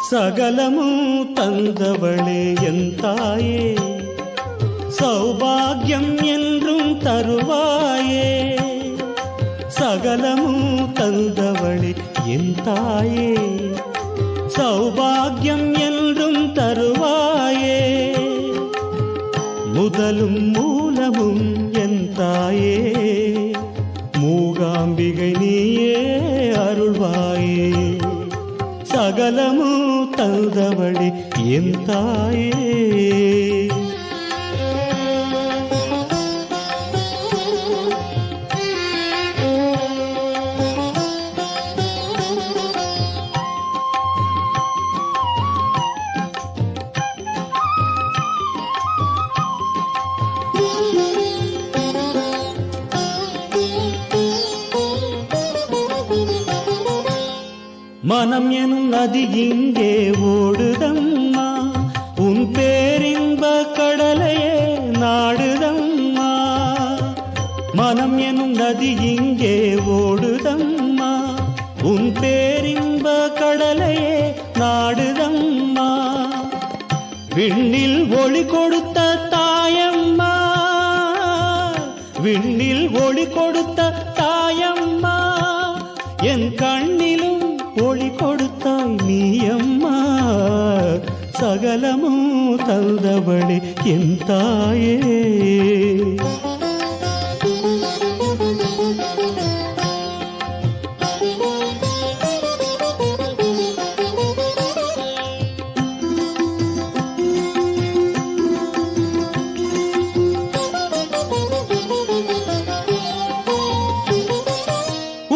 సగలము தந்தவளே என் தாயே, சௌபாகியம் என்றும் தருவாயே. சகலமும் தந்தவளே என் தாயே, சௌபாகியம் என்றும் தருவாயே. முதலும் மூலமும் என் தாயே, மூகாம்பிகை நீயே அருள்வாயே. சகலமும் தந்தவளே என் தாயே. மனம் எனும் நதி இங்கே ஓடுதம்மா, உன் பேரின்ப கடலையே நாடுதம்மா. மனம் எனும் நதி இங்கே ஓடுதம்மா, உன் பேரின்ப கடலையே நாடுதம்மா. விண்ணில் ஒளி கொடுத்த தாயம்மா, விண்ணில் ஒளி கொடுத்த தாயம்மா, என் கண்ணிலும் ஒளி கொடுத்தாய் நீயம்மா. சகலமும் தந்தவளே என் தாயே.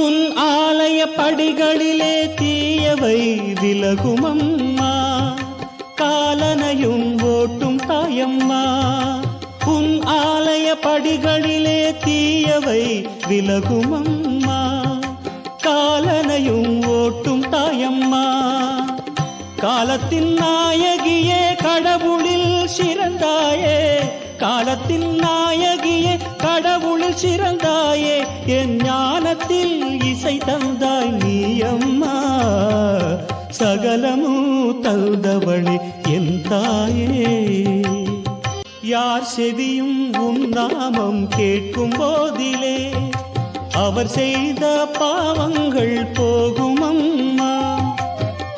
உன் ஆலய படிகளிலே தீயவை விலகுமம்மா, காலனையும் ஓட்டும் தாயம்மா. உன் ஆலய படிகளிலே தீயவை விலகுமம்மா, காலனையும் ஓட்டும் தாயம்மா. காலத்தின் நாயகியே கடவுளில் சிறந்தாயே, காலத்தின் நாயகியே கடவுளில் சிறந்தாயே. என் ஞானத்தில் இசை தந்தாய் நீயம்மா. சகலமும் தந்தவளே என் தாயே. யார் செவியும் உன் நாமம் கேட்கும் போதிலே அவர் செய்த பாவங்கள் போகுமம்மா.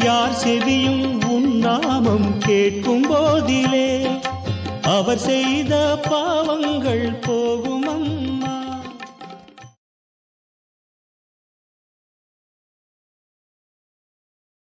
யார் செவியும் உன் நாமம் கேட்கும் போதிலே அவர் செய்த பாவங்கள் போகுமம்மா.